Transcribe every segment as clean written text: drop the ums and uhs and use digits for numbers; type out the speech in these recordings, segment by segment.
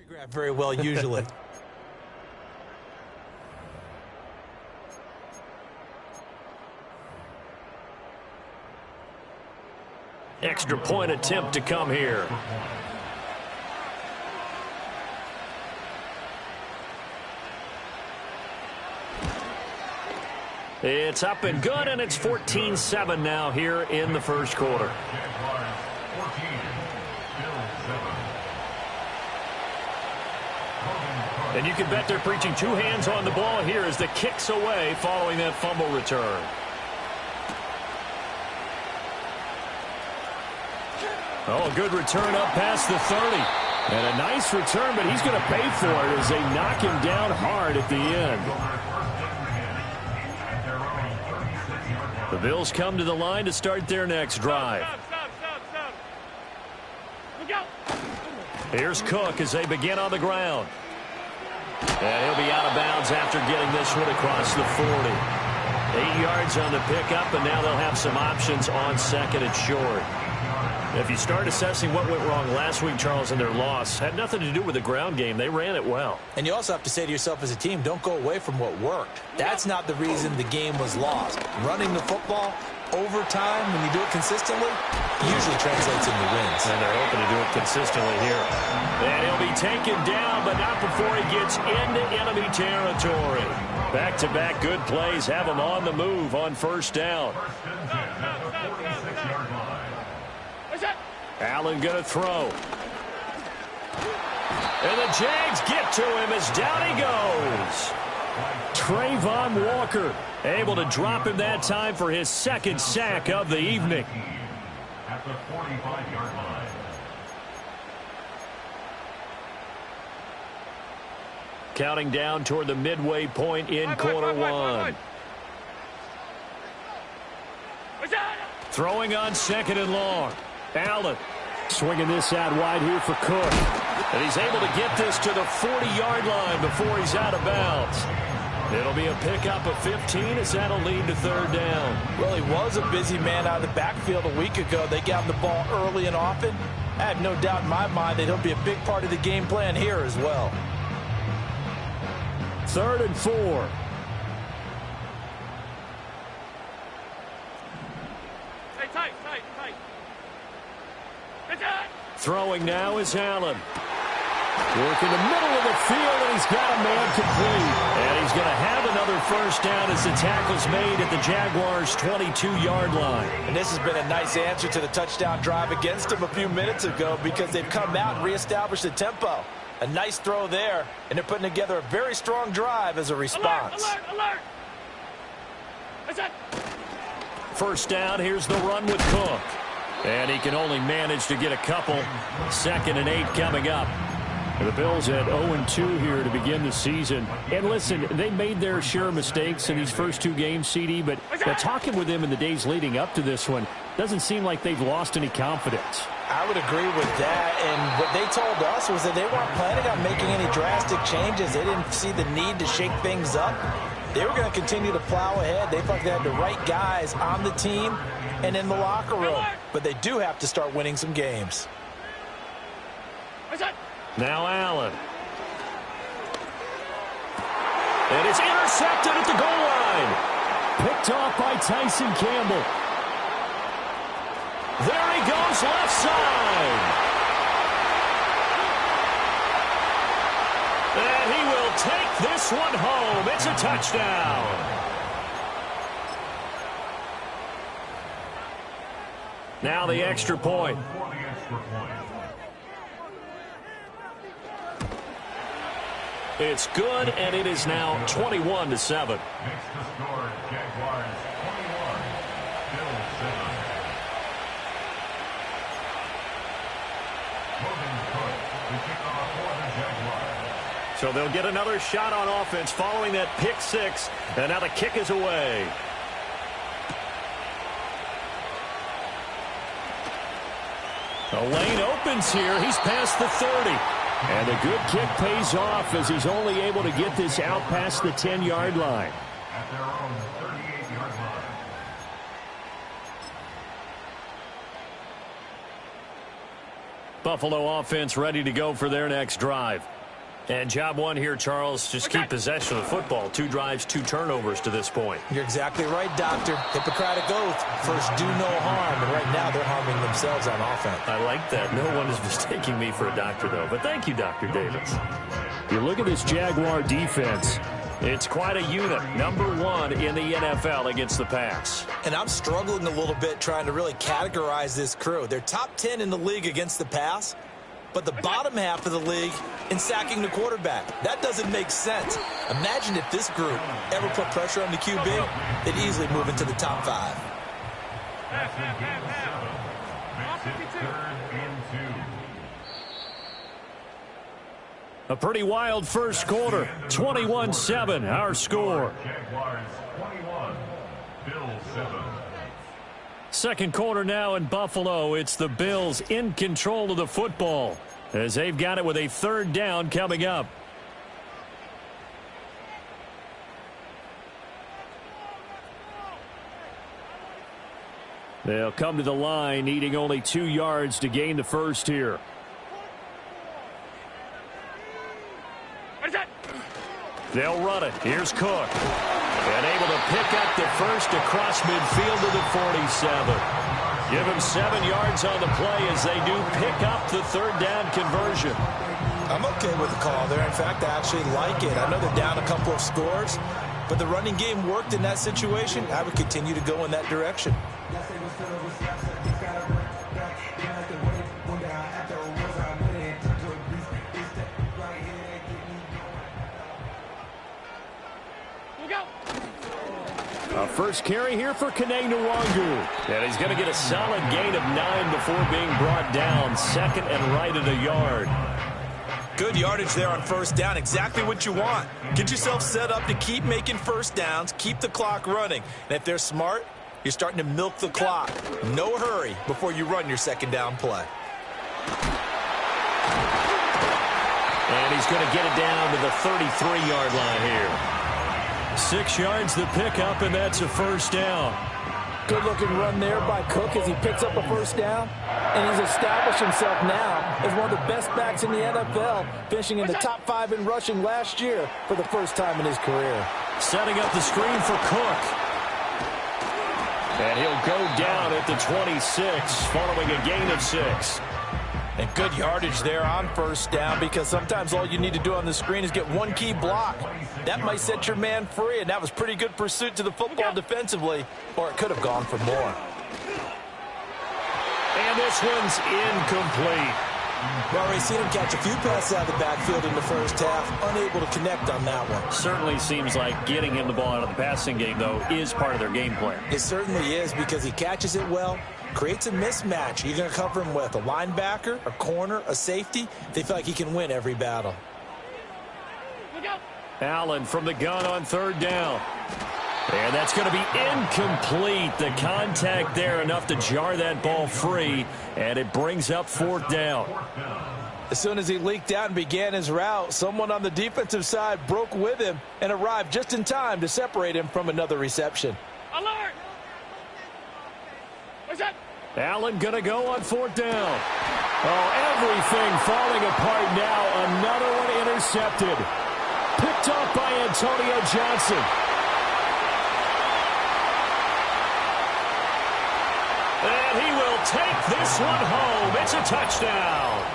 Choreographed very well usually. Extra point attempt to come here. It's up and good, and it's 14-7 now here in the first quarter. And you can bet they're preaching two hands on the ball here as the kick's away following that fumble return. Oh, a good return up past the 30. And a nice return, but he's going to pay for it as they knock him down hard at the end. The Bills come to the line to start their next drive. Here's Cook as they begin on the ground. And he'll be out of bounds after getting this one across the 40. 8 yards on the pickup, and now they'll have some options on second and short. If you start assessing what went wrong last week, Charles, in their loss, had nothing to do with the ground game. They ran it well. And you also have to say to yourself as a team, don't go away from what worked. That's not the reason the game was lost. Running the football, overtime, when you do it consistently, usually translates into wins. And they're hoping to do it consistently here. And he'll be taken down, but not before he gets into enemy territory. Back-to-back good plays have him on the move on first down. Allen going to throw. And the Jags get to him as down he goes. Trayvon Walker able to drop him that time for his second sack of the evening. At the 45-yard line. Counting down toward the midway point in quarter one. Throwing on second and long. Allen swinging this out wide here for Cook. And he's able to get this to the 40-yard line before he's out of bounds. It'll be a pickup of 15 as that'll lead to third down. Well, he was a busy man out of the backfield a week ago. They got him the ball early and often. I have no doubt in my mind that he'll be a big part of the game plan here as well. 3rd and 4. Throwing now is Allen. Working the middle of the field, and he's got a man complete. And he's going to have another first down as the tackle's made at the Jaguars' 22-yard line. And this has been a nice answer to the touchdown drive against him a few minutes ago because they've come out and reestablished the tempo. A nice throw there, and they're putting together a very strong drive as a response. Alert! First down, here's the run with Cook. And he can only manage to get a couple. 2nd and 8 coming up. The Bills at 0-2 here to begin the season. And listen, they made their share of mistakes in these first 2 games, CD, but talking with them in the days leading up to this one, doesn't seem like they've lost any confidence. I would agree with that, and what they told us was that they weren't planning on making any drastic changes. They didn't see the need to shake things up. They were going to continue to plow ahead. They thought they had the right guys on the team and in the locker room, but they do have to start winning some games. Now Allen. And it's intercepted at the goal line. Picked off by Tyson Campbell. There he goes left side. And he will take this one home. It's a touchdown. Now the extra point. It's good, and it is now 21-7. Next to score, Jaguars 21, BILLZ 7. Logan Cook to kick off for the Jaguars. So they'll get another shot on offense following that pick 6, and now the kick is away. The lane opens here. He's past the 30. And a good kick pays off as he's only able to get this out past the 10-yard line. At their own 38-yard line. Buffalo offense ready to go for their next drive. And job one here, Charles, just keep possession of the football. 2 drives, 2 turnovers to this point. You're exactly right, Doctor. Hippocratic oath. First, do no harm. And right now, they're harming themselves on offense. I like that. No one is mistaking me for a doctor, though. But thank you, Dr. Davis. You look at this Jaguar defense. It's quite a unit. Number 1 in the NFL against the pass. And I'm struggling a little bit trying to really categorize this crew. They're top 10 in the league against the pass, but the bottom half of the league in sacking the quarterback. That doesn't make sense. Imagine if this group ever put pressure on the QB, they'd easily move into the top 5. A pretty wild first quarter. 21-7, our score. Jaguars 21, Bills 7. Second quarter now in Buffalo. It's the Bills in control of the football as they've got it with a 3rd down coming up. They'll come to the line, needing only 2 yards to gain the first here. They'll run it. Here's Cook. And able to pick up the first across midfield to the 47. Give him 7 yards on the play as they do pick up the 3rd down conversion. I'm okay with the call there. In fact, I actually like it. I know they're down a couple of scores, but the running game worked in that situation. I would continue to go in that direction. A first carry here for Kene Nwangu. And he's going to get a solid gain of 9 before being brought down. 2nd and right at a yard. Good yardage there on first down. Exactly what you want. Get yourself set up to keep making first downs, keep the clock running. And if they're smart, you're starting to milk the clock. No hurry before you run your 2nd down play. And he's going to get it down to the 33-yard line here. 6 yards the pickup, and that's a first down. Good-looking run there by Cook as he picks up a first down. And he's established himself now as one of the best backs in the NFL, finishing in the top 5 in rushing last year for the first time in his career. Setting up the screen for Cook. And he'll go down at the 26, following a gain of 6. And good yardage there on first down, because sometimes all you need to do on the screen is get one key block. That might set your man free, and that was pretty good pursuit to the football defensively, or it could have gone for more. And this one's incomplete. We've already seen him catch a few passes out of the backfield in the first half, unable to connect on that one. Certainly seems like getting him the ball out of the passing game, though, is part of their game plan. It certainly is, because he catches it well, creates a mismatch. You're going to cover him with a linebacker, a corner, a safety. They feel like he can win every battle. Allen from the gun on 3rd down. And that's going to be incomplete. The contact there enough to jar that ball free, and it brings up 4th down. As soon as he leaked out and began his route, someone on the defensive side broke with him and arrived just in time to separate him from another reception. Alert! What's that? Allen going to go on 4th down. Oh, everything falling apart now. Another one intercepted. Picked up by Antonio Johnson. And he will take this one home. It's a touchdown.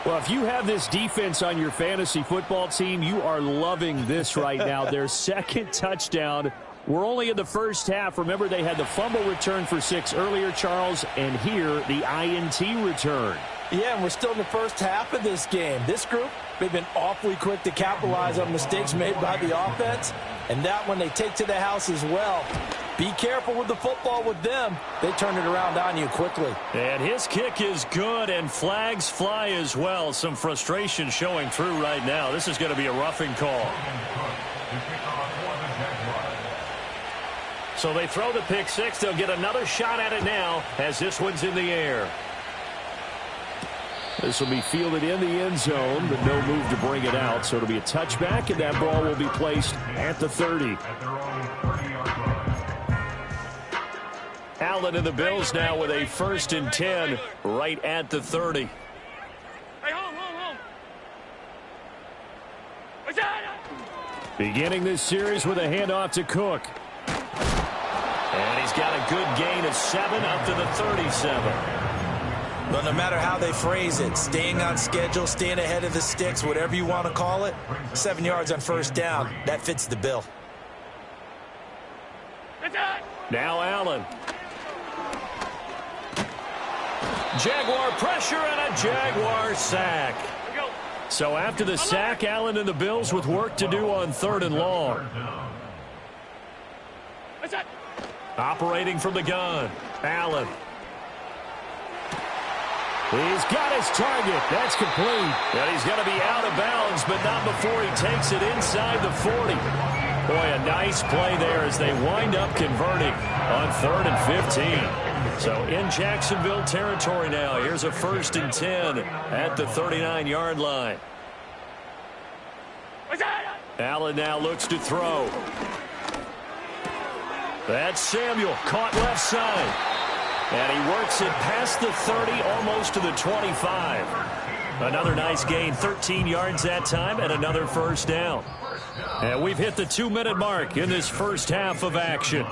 Well, if you have this defense on your fantasy football team, you are loving this right now. Their 2nd touchdown. We're only in the first half. Remember, they had the fumble return for 6 earlier, Charles, and here the INT return. Yeah, and we're still in the first half of this game. This group, they've been awfully quick to capitalize on mistakes made by the offense, and that one they take to the house as well. Be careful with the football with them. They turn it around on you quickly. And his kick is good, and flags fly as well. Some frustration showing through right now. This is going to be a roughing call. So they throw the pick 6. They'll get another shot at it now as this one's in the air. This will be fielded in the end zone, but no move to bring it out. So it'll be a touchback, and that ball will be placed at the 30. Allen and the Bills now with a 1st and 10 right at the 30. Hey, home. Beginning this series with a handoff to Cook. And he's got a good gain of 7 up to the 37. But no matter how they phrase it, staying on schedule, staying ahead of the sticks, whatever you want to call it, 7 yards on first down, that fits the bill. Now Allen. Jaguar pressure and a Jaguar sack. So after the sack, Allen and the Bills with work to do on 3rd and long. Operating from the gun, Allen. He's got his target. That's complete. And he's going to be out of bounds, but not before he takes it inside the 40. Boy, a nice play there as they wind up converting on 3rd and 15. So in Jacksonville territory now. Here's a 1st and 10 at the 39-yard line. Allen now looks to throw. That's Samuel, caught left side. And he works it past the 30, almost to the 25. Another nice gain, 13 yards that time, and another first down. And we've hit the 2-minute mark in this first half of action.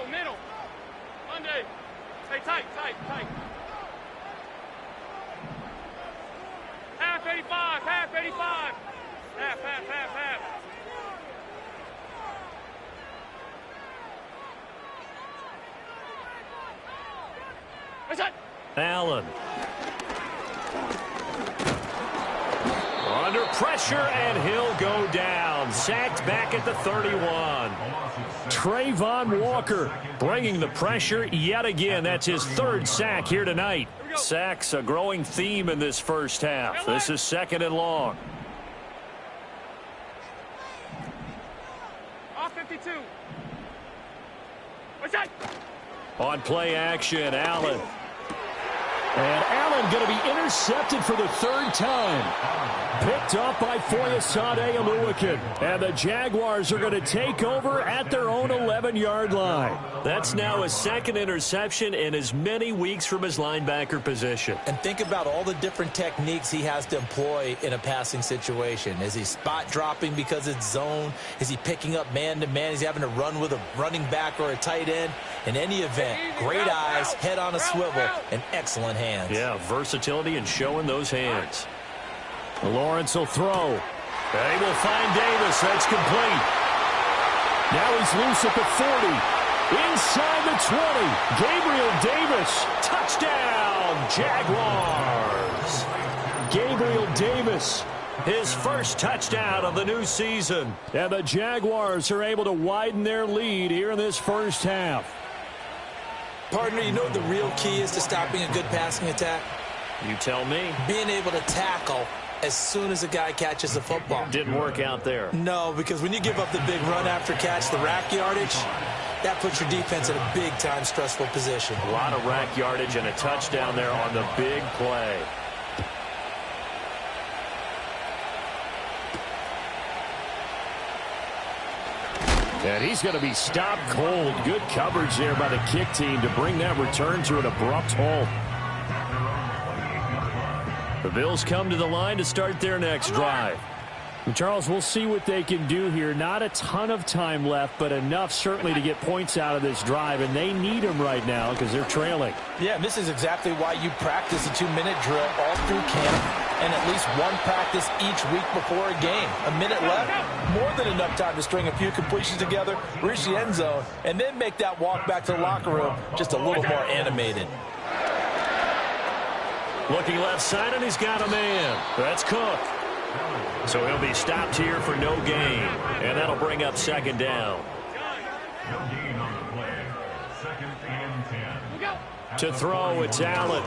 Middle. Monday. Stay tight. Half 85. Half. Allen. Under pressure, and he'll go down. Sacked back at the 31. Trayvon Walker bringing the pressure yet again. That's his 3rd sack here tonight. Sacks a growing theme in this first half. This is 2nd and long. Off 52. On play action, Allen. And Allen going to be intercepted for the 3rd time. Picked up by Foyesade Oluwakin. And the Jaguars are going to take over at their own 11-yard line. That's now his 2nd interception in as many weeks from his linebacker position. And think about all the different techniques he has to employ in a passing situation. Is he spot dropping because it's zone? Is he picking up man-to-man? Is he having to run with a running back or a tight end? In any event, great eyes, head on a swivel, and excellent hands. Yeah, versatility and showing those hands. Lawrence will throw. They will find Davis. That's complete. Now he's loose at the 40. Inside the 20. Gabriel Davis. Touchdown, Jaguars. Gabriel Davis, his first touchdown of the new season. And the Jaguars are able to widen their lead here in this first half. Partner, you know what the real key is to stopping a good passing attack? You tell me. Being able to tackle as soon as a guy catches the football. Didn't work out there. No, because when you give up the big run after catch, the rack yardage, that puts your defense in a big-time stressful position. A lot of rack yardage and a touchdown there on the big play. And he's going to be stopped cold. Good coverage there by the kick team to bring that return to an abrupt halt. The Bills come to the line to start their next drive. And Charles, we'll see what they can do here. Not a ton of time left, but enough certainly to get points out of this drive, and they need them right now because they're trailing. Yeah, and this is exactly why you practice a 2-minute drill all through camp and at least one practice each week before a game. A minute left, more than enough time to string a few completions together, reach the end zone, and then make that walk back to the locker room just a little more animated. Looking left side, and he's got a man. That's Cook. So he'll be stopped here for no gain. And that'll bring up 2nd down. No gain on the play. 2nd and 10. To throw, it's Allen.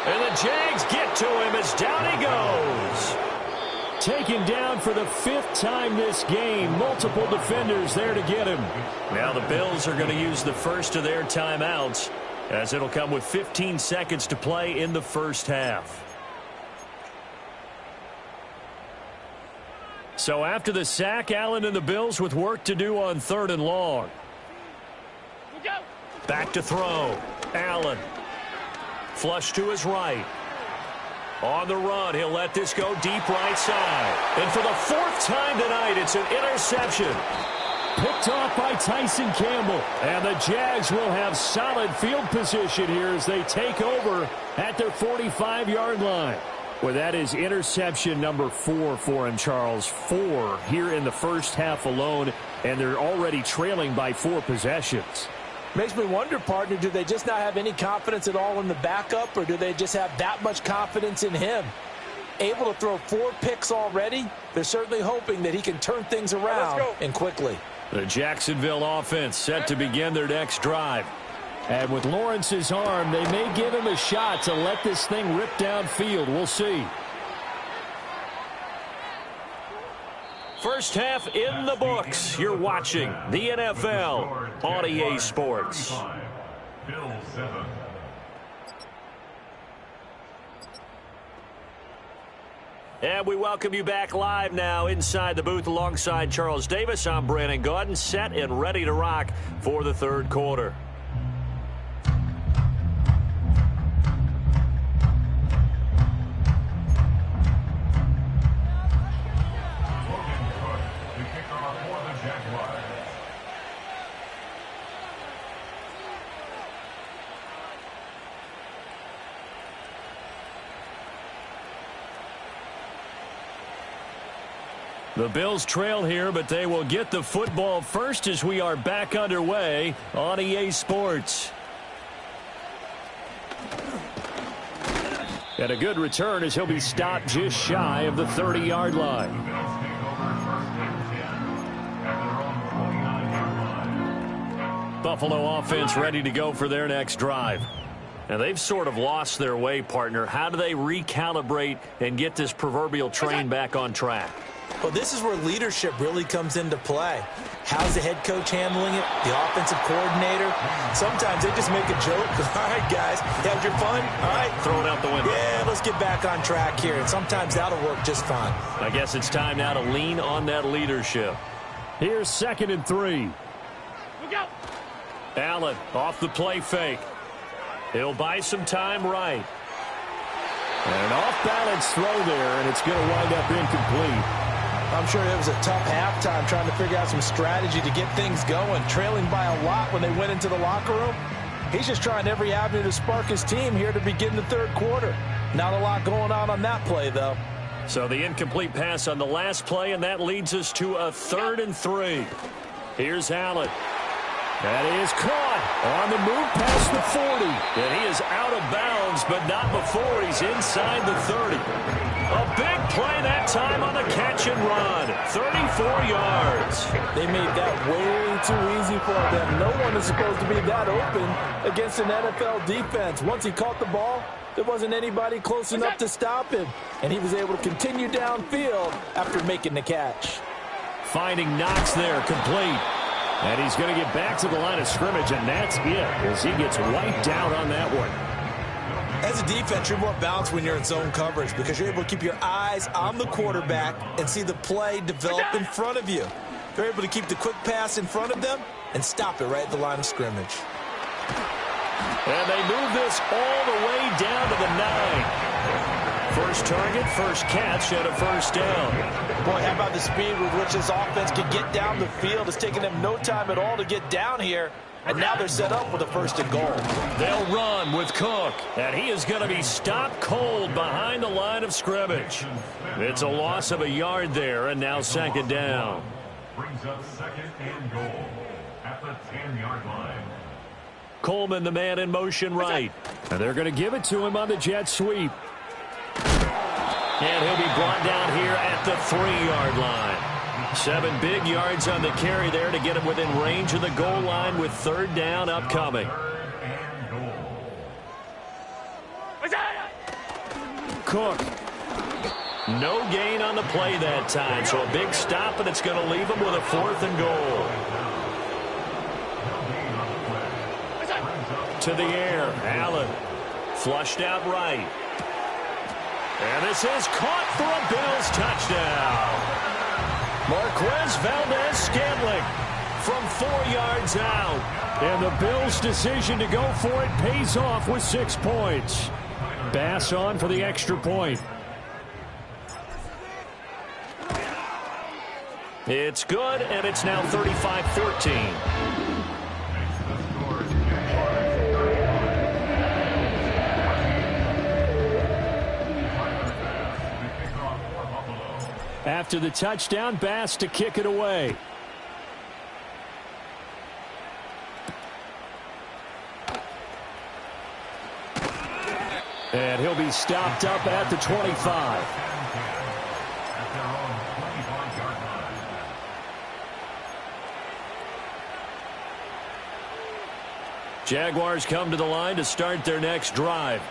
And the Jags get to him as down he goes. Taken down for the 5th time this game. Multiple defenders there to get him. Now the Bills are going to use the first of their timeouts, as it'll come with 15 seconds to play in the first half. So after the sack, Allen and the Bills with work to do on 3rd and long. Back to throw. Allen. Flush to his right. On the run, he'll let this go deep right side. And for the fourth time tonight, it's an interception. Picked off by Tyson Campbell. And the Jags will have solid field position here as they take over at their 45-yard line. Well, that is interception number 4 for him, Charles. 4 here in the first half alone, and they're already trailing by 4 possessions. Makes me wonder, partner, do they just not have any confidence at all in the backup, or do they just have that much confidence in him? Able to throw 4 picks already, they're certainly hoping that he can turn things around and quickly. The Jacksonville offense set to begin their next drive. And with Lawrence's arm, they may give him a shot to let this thing rip downfield. We'll see. First half in the books. You're watching the NFL on EA Sports. BILLZ 7. And we welcome you back live now inside the booth alongside Charles Davis. I'm Brandon Gaudin, set and ready to rock for the third quarter. The Bills trail here, but they will get the football first as we are back underway on EA Sports. And a good return as he'll be stopped just shy of the 30-yard line. Buffalo offense ready to go for their next drive. And they've sort of lost their way, partner. How do they recalibrate and get this proverbial train back on track? Well, this is where leadership really comes into play. How's the head coach handling it? The offensive coordinator? Sometimes they just make a joke. All right, guys, you had your fun? All right. Throw it out the window. Yeah, let's get back on track here. And sometimes that'll work just fine. I guess it's time now to lean on that leadership. Here's 2nd and 3. Look out. Allen off the play fake. He'll buy some time right. And an off-balance throw there, and it's going to wind up incomplete. I'm sure it was a tough halftime trying to figure out some strategy to get things going, trailing by a lot when they went into the locker room. He's just trying every avenue to spark his team here to begin the third quarter. Not a lot going on that play, though. So the incomplete pass on the last play, and that leads us to a 3rd and 3. Here's Allen. That is caught on the move past the 40. And he is out of bounds, but not before he's inside the 30. A big play that time on the catch and run. 34 yards. They made that way too easy for them. No one is supposed to be that open against an NFL defense. Once he caught the ball, there wasn't anybody close enough to stop him. And he was able to continue downfield after making the catch. Finding Knox there, complete. And he's going to get back to the line of scrimmage, and that's it as he gets wiped out on that one. As a defense, you're more balanced when you're in zone coverage because you're able to keep your eyes on the quarterback and see the play develop in front of you. They're able to keep the quick pass in front of them and stop it right at the line of scrimmage. And they move this all the way down to the 9. First target, first catch, and a first down. Boy, how about the speed with which this offense can get down the field? It's taken them no time at all to get down here, and now they're set up with a 1st and goal. They'll run with Cook, and he is going to be stopped cold behind the line of scrimmage. It's a loss of a yard there, and now 2nd down. Brings up 2nd and goal at the 10-yard line. Coleman, the man in motion right. And they're going to give it to him on the jet sweep. And he'll be brought down here at the 3-yard line. 7 big yards on the carry there to get him within range of the goal line with 3rd down upcoming. Cook. No gain on the play that time, so a big stop, and it's going to leave him with a 4th and goal. To the air, Allen. Flushed out right. And this is caught for a Bills touchdown. Marquez Valdez-Scantling from 4 yards out. And the Bills' decision to go for it pays off with 6 points. Bass on for the extra point. It's good, and it's now 35-14. After the touchdown, Bass to kick it away. And he'll be stopped up at the 25. Jaguars come to the line to start their next drive.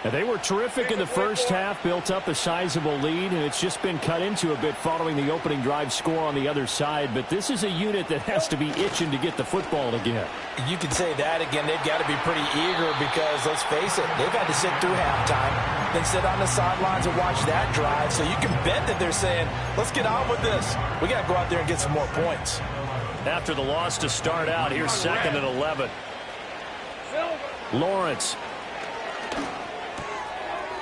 And they were terrific in the first half, built up a sizable lead, and it's just been cut into a bit following the opening drive score on the other side. But this is a unit that has to be itching to get the football again. You could say that again. They've got to be pretty eager because, let's face it, they've had to sit through halftime, then sit on the sidelines and watch that drive. So you can bet that they're saying, let's get on with this. We got to go out there and get some more points. After the loss to start out, here's 2nd and 11. Lawrence.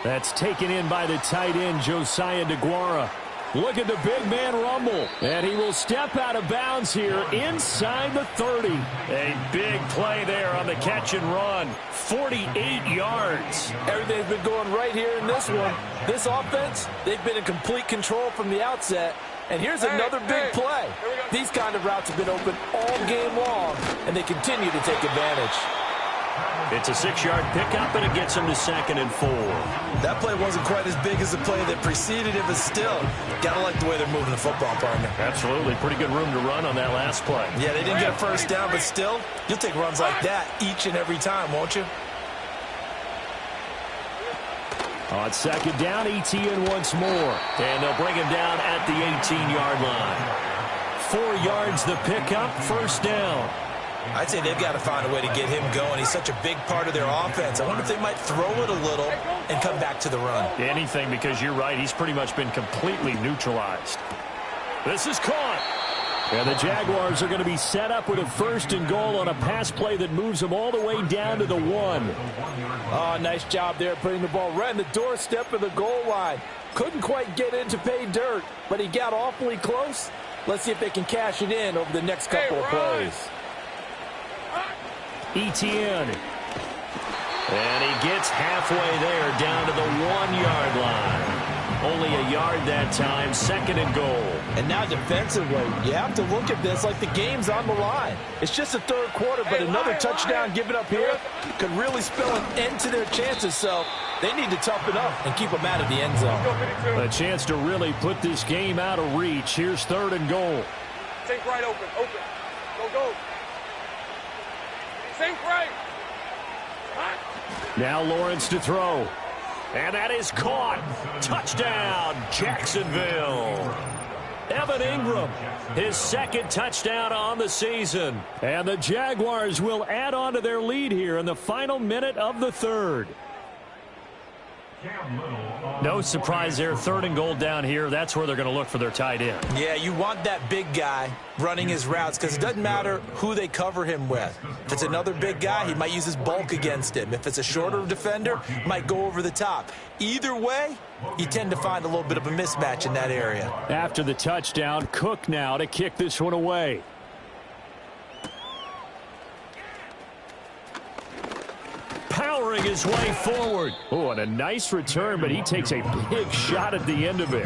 That's taken in by the tight end, Josiah DeGuara. Look at the big man rumble. And he will step out of bounds here inside the 30. A big play there on the catch and run. 48 yards. Everything's been going right here in this one. This offense, they've been in complete control from the outset. And here's another big play. These kind of routes have been open all game long, and they continue to take advantage. It's a 6-yard pickup, and it gets him to 2nd and 4. That play wasn't quite as big as the play that preceded it, but still, got to like the way they're moving the football, partner. Absolutely. Pretty good room to run on that last play. Yeah, they didn't get a first down, but still, you'll take runs like that each and every time, won't you? On 2nd down, ETN once more. And they'll bring him down at the 18-yard line. 4 yards the pickup, 1st down. I'd say they've got to find a way to get him going. He's such a big part of their offense. I wonder if they might throw it a little and come back to the run. Anything, because you're right. He's pretty much been completely neutralized. This is caught. And the Jaguars are going to be set up with a 1st and goal on a pass play that moves them all the way down to the 1. Oh, nice job there putting the ball right in the doorstep of the goal line. Couldn't quite get in to pay dirt, but he got awfully close. Let's see if they can cash it in over the next couple of plays. ETN. And he gets halfway there down to the 1-yard line. Only a yard that time, 2nd and goal. And now defensively, you have to look at this like the game's on the line. It's just the 3rd quarter, but another touchdown given up here could really spell an end to their chances. So they need to toughen up and keep them out of the end zone. A chance to really put this game out of reach. Here's 3rd and goal. Think right, open. Go. Think right. Now Lawrence to throw. And that is caught. Touchdown, Jacksonville. Evan Ingram, his 2nd touchdown on the season. And the Jaguars will add on to their lead here in the final minute of the 3rd. No surprise there, 3rd and goal down here. That's where they're going to look for their tight end. Yeah, you want that big guy running his routes because it doesn't matter who they cover him with. If it's another big guy, he might use his bulk against him. If it's a shorter defender, might go over the top. Either way, you tend to find a little bit of a mismatch in that area. After the touchdown, Cook now to kick this one away. Powering his way forward. Oh, and a nice return, but he takes a big shot at the end of it.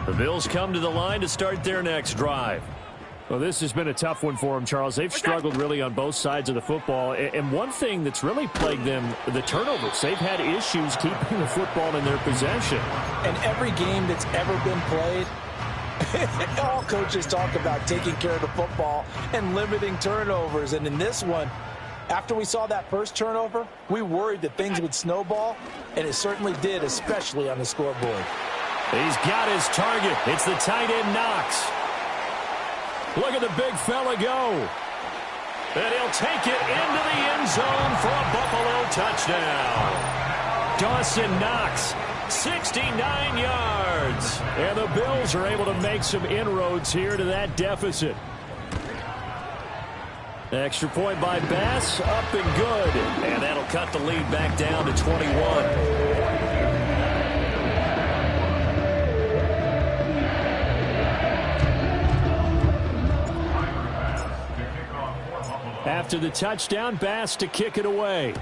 The Bills come to the line to start their next drive. Well, this has been a tough one for them, Charles. They've struggled really on both sides of the football. And one thing that's really plagued them, the turnovers. They've had issues keeping the football in their possession. And every game that's ever been played, all coaches talk about taking care of the football and limiting turnovers. And in this one, after we saw that first turnover, we worried that things would snowball, and it certainly did, especially on the scoreboard. He's got his target. It's the tight end, Knox. Look at the big fella go. And he'll take it into the end zone for a Buffalo touchdown. Dawson Knox 69 yards. And the Bills are able to make some inroads here to that deficit. Extra point by Bass, up and good. And that'll cut the lead back down to 21. After the touchdown, Bass to kick it away.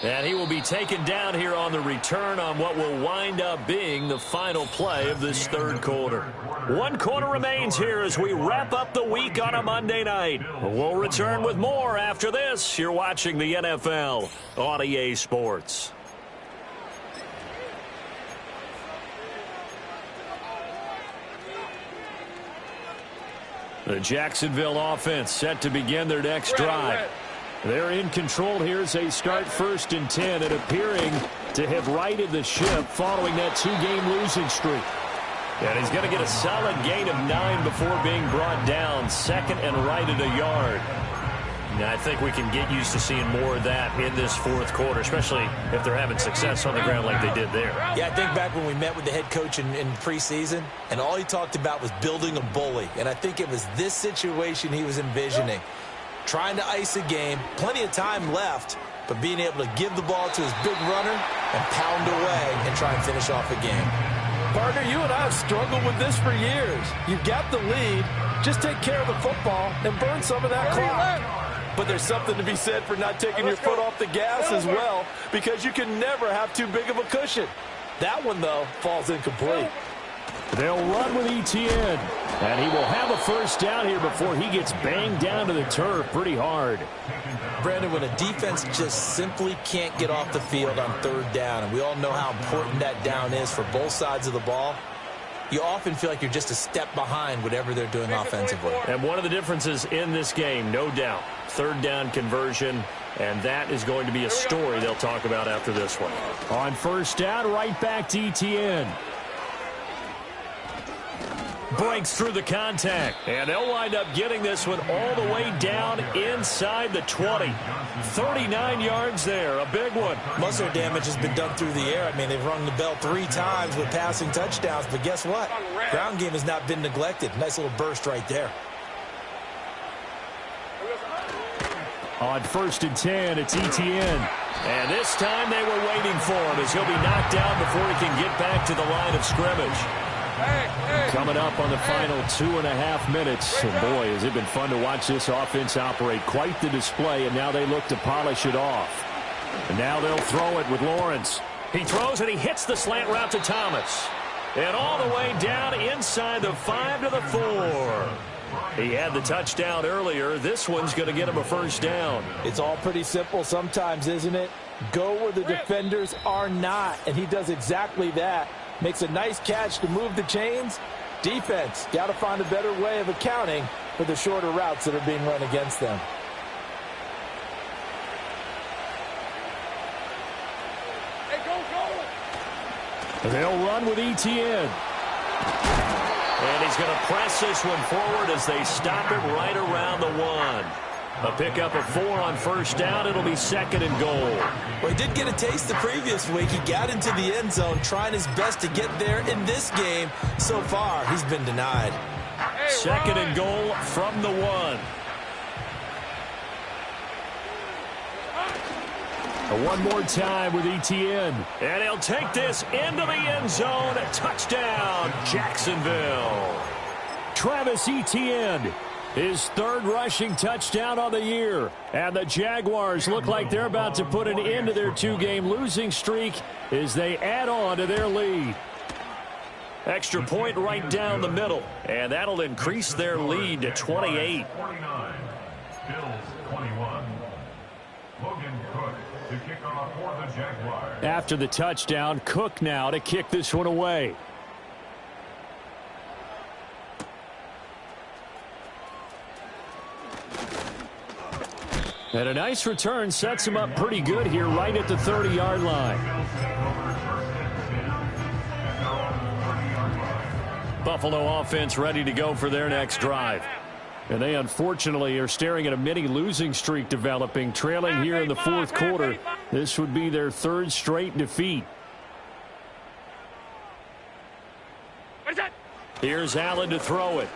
And he will be taken down here on the return on what will wind up being the final play of this third quarter. 1 quarter remains here as we wrap up the week on a Monday night. We'll return with more after this. You're watching the NFL on EA Sports. The Jacksonville offense set to begin their next drive. They're in control here as they start 1st and 10 and appearing to have righted the ship following that 2-game losing streak. And he's going to get a solid gain of 9 before being brought down. 2nd and right at a yard. Now, I think we can get used to seeing more of that in this 4th quarter, especially if they're having success on the ground like they did there. Yeah, I think back when we met with the head coach in preseason, and all he talked about was building a bully. And I think it was this situation he was envisioning. Trying to ice a game, plenty of time left, but being able to give the ball to his big runner and pound away and try and finish off a game. Partner, you and I have struggled with this for years. You've got the lead. Just take care of the football and burn some of that clock. But there's something to be said for not taking your foot off the gas as well, because you can never have too big of a cushion. That one, though, falls incomplete. They'll run with Etienne, and he will have a first down here before he gets banged down to the turf pretty hard. Brandon, when a defense just simply can't get off the field on 3rd down, and we all know how important that down is for both sides of the ball, you often feel like you're just a step behind whatever they're doing offensively. And one of the differences in this game, no doubt, 3rd down conversion, and that is going to be a story they'll talk about after this one. On 1st down, right back to Etienne. Breaks through the contact, and they'll wind up getting this one all the way down inside the 20. 39 yards there, a big one. Most of their damage has been done through the air. I mean, they've rung the bell 3 times with passing touchdowns, but guess what? Ground game has not been neglected. Nice little burst right there. On 1st and 10, it's Etienne. And this time they were waiting for him as he'll be knocked down before he can get back to the line of scrimmage. Coming up on the final 2.5 minutes. And boy, has it been fun to watch this offense operate. Quite the display, and now they look to polish it off. And now they'll throw it with Lawrence. He throws and he hits the slant route to Thomas. And all the way down inside the 5 to the 4. He had the touchdown earlier. This one's going to get him a first down. It's all pretty simple sometimes, isn't it? Go where the defenders are not, and he does exactly that. Makes a nice catch to move the chains. Defense, got to find a better way of accounting for the shorter routes that are being run against them. Hey, go, go! They'll run with Etienne. And he's going to press this one forward as they stop it right around the 1. A pickup of 4 on 1st down. It'll be 2nd and goal. Well, he did get a taste the previous week. He got into the end zone, trying his best to get there in this game. So far, he's been denied. 2nd and goal from the 1. One more time with Etienne. And he'll take this into the end zone. Touchdown, Jacksonville. Travis Etienne, his 3rd rushing touchdown on the year. And the Jaguars look like they're about to put an end to their 2-game losing streak as they add on to their lead. Extra point right down the middle. And that'll increase their lead to 28. 49. Bills 21. Logan Cook to kick off for the Jaguars. After the touchdown, Cook now to kick this one away. And a nice return sets him up pretty good here right at the 30-yard line. Buffalo offense ready to go for their next drive. And they unfortunately are staring at a mini losing streak developing, trailing here in the fourth quarter. This would be their third straight defeat. Here's Allen to throw it.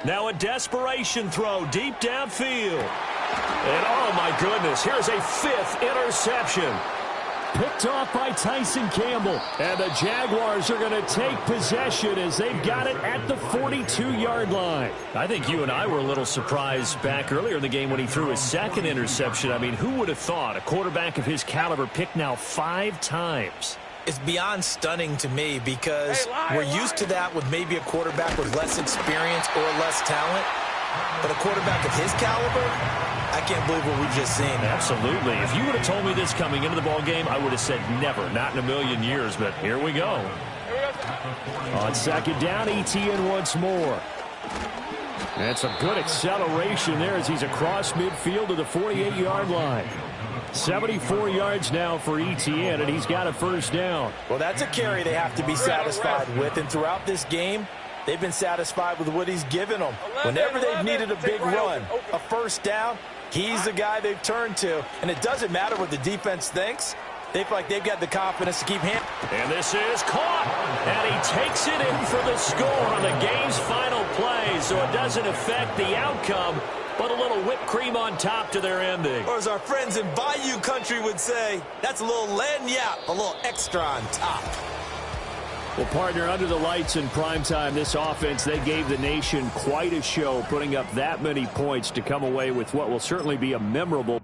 Now a desperation throw deep downfield. And oh my goodness, here's a fifth interception. Picked off by Tyson Campbell. And the Jaguars are going to take possession as they've got it at the 42-yard line. I think you and I were a little surprised back earlier in the game when he threw his second interception. I mean, who would have thought a quarterback of his caliber picked now 5 times? It's beyond stunning to me because we're used to that with maybe a quarterback with less experience or less talent. But a quarterback of his caliber, I can't believe what we've just seen. Absolutely. If you would have told me this coming into the ball game, I would have said never, not in a million years. But here we go. On second down, Etienne once more. That's a good acceleration there as he's across midfield to the 48-yard line. 74 yards now for Etienne, and he's got a first down. Well, that's a carry they have to be satisfied with. And throughout this game, they've been satisfied with what he's given them. Whenever they've needed a big run, a first down, he's the guy they've turned to. And it doesn't matter what the defense thinks. They feel like they've got the confidence to keep him. And this is caught. And he takes it in for the score on the game's final play. So it doesn't affect the outcome, but a little whipped cream on top to their ending. Or as our friends in Bayou Country would say, that's a little lagniappe, a little extra on top. Well, partner, under the lights in primetime, this offense, they gave the nation quite a show, putting up that many points to come away with what will certainly be a memorable